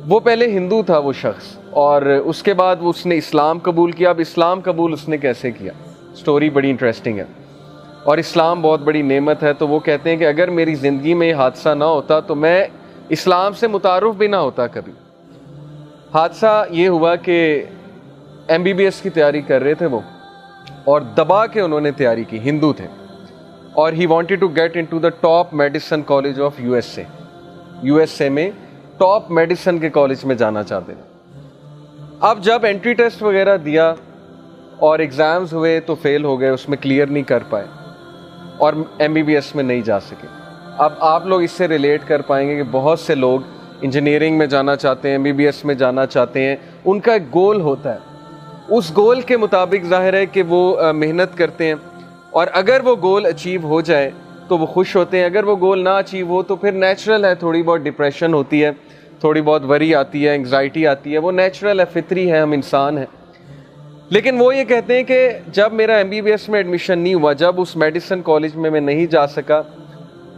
وہ پہلے ہندو تھا وہ شخص، اور اس کے بعد اس نے اسلام قبول کیا۔ اب اسلام قبول اس نے کیسے کیا، سٹوری بڑی انٹرسٹنگ ہے، اور اسلام بہت بڑی نعمت ہے۔ تو وہ کہتے ہیں کہ اگر میری زندگی میں یہ حادثہ نہ ہوتا تو میں اسلام سے متعارف بھی نہ ہوتا کبھی۔ حادثہ یہ ہوا کہ MBBS کی تیاری کر رہے تھے وہ، اور دبا کے انہوں نے تیاری کی، ہندو تھے، اور he wanted to get into the top medicine college of USA میں ٹاپ میڈیسن کے کالج میں جانا چاہتے ہیں۔ اب جب انٹری ٹیسٹ وغیرہ دیا اور ایگزامز ہوئے تو فیل ہو گئے، اس میں کلیئر نہیں کر پائے اور MBBS میں نہیں جا سکے۔ اب آپ لوگ اس سے ریلیٹ کر پائیں گے کہ بہت سے لوگ انجینئرنگ میں جانا چاہتے ہیں، MBBS میں جانا چاہتے ہیں، ان کا ایک گول ہوتا ہے، اس گول کے مطابق ظاہر ہے کہ وہ محنت کرتے ہیں، اور اگر وہ گول اچیو ہو جائے تو وہ خوش ہوتے ہیں، اگر وہ گول نہ اچیو ہو تو پھر نیچرل ہے، تھوڑی بہت ڈپریشن ہوتی ہے، تھوڑی بہت وری آتی ہے، انگزائٹی آتی ہے، وہ نیچرل ہے، فطری ہے، ہم انسان ہیں۔ لیکن وہ یہ کہتے ہیں کہ جب میرا MBBS میں ایڈمیشن نہیں ہوا، جب اس میڈیسن کالج میں نہیں جا سکا،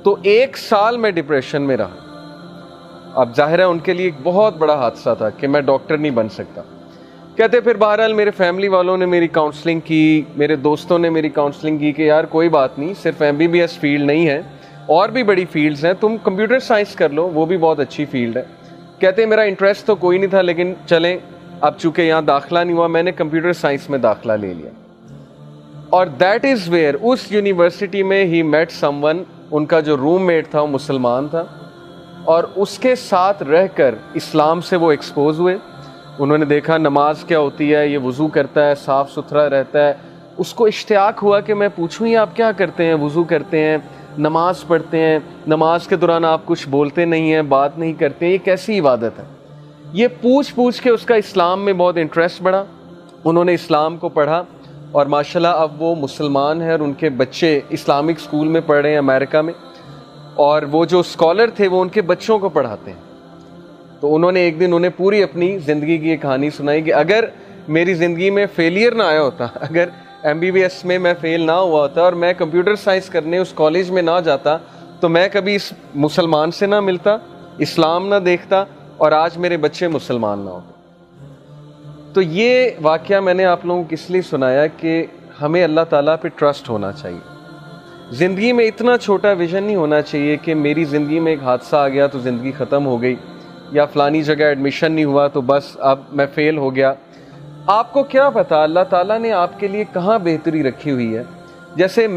تو 1 سال میں ڈپریشن میں رہا۔ اب ظاہر ہے ان کے لیے ایک بہت بڑا حادثہ تھا کہ میں ڈاکٹر نہیں بن سکتا۔ کہتے پھر بہرحال میرے فیملی والوں نے میری کاؤنسلنگ کی، میرے دوستوں نے میری کاؤنسلنگ کی کہ یار کوئی بات نہیں، صرف MBBS فیلڈ نہیں ہے، اور بھی بڑی فیلڈز ہیں، تم کمپیوٹر سائنس کر لو، وہ بھی بہت اچھی فیلڈ ہے۔ کہتے میرا انٹرسٹ تو کوئی نہیں تھا، لیکن چلیں اب چونکہ یہاں داخلہ نہیں ہوا، میں نے کمپیوٹر سائنس میں داخلہ لے لیا، اور دیٹ از ویئر، اس یونیورسٹی میں ہی میٹ سم ون، ان کا جو روم میٹ تھا وہ مسلمان تھا، اور اس کے ساتھ رہ کر اسلام سے وہ ایکسپوز ہوئے۔ انہوں نے دیکھا نماز کیا ہوتی ہے، یہ وضو کرتا ہے، صاف ستھرا رہتا ہے، اس کو اشتیاق ہوا کہ میں پوچھوں یہ آپ کیا کرتے ہیں، وضو کرتے ہیں، نماز پڑھتے ہیں، نماز کے دوران آپ کچھ بولتے نہیں ہیں، بات نہیں کرتے ہیں، یہ کیسی عبادت ہے؟ یہ پوچھ کے اس کا اسلام میں بہت انٹرسٹ بڑھا، انہوں نے اسلام کو پڑھا، اور ماشاءاللہ اب وہ مسلمان ہیں، اور ان کے بچے اسلامک اسکول میں پڑھ رہے ہیں امریکہ میں، اور وہ جو اسکالر تھے وہ ان کے بچوں کو پڑھاتے ہیں۔ تو انہوں نے ایک دن انہیں پوری اپنی زندگی کی ایک کہانی سنائی کہ اگر میری زندگی میں فیلئر نہ آیا ہوتا، اگر MBBS میں میں فیل نہ ہوا ہوتا اور میں کمپیوٹر سائنس کرنے اس کالج میں نہ جاتا، تو میں کبھی اس مسلمان سے نہ ملتا، اسلام نہ دیکھتا، اور آج میرے بچے مسلمان نہ ہوتے۔ تو یہ واقعہ میں نے آپ لوگوں کو اس لیے سنایا کہ ہمیں اللہ تعالیٰ پہ ٹرسٹ ہونا چاہیے۔ زندگی میں اتنا چھوٹا ویژن نہیں ہونا چاہیے کہ میری زندگی میں ایک حادثہ آ گیا تو زندگی ختم ہو گئی، یا فلانی جگہ ایڈمیشن نہیں ہوا تو بس اب میں فیل ہو گیا۔ آپ کو کیا پتا اللہ تعالیٰ نے آپ کے لیے کہاں بہتری رکھی ہوئی ہے۔ جیسے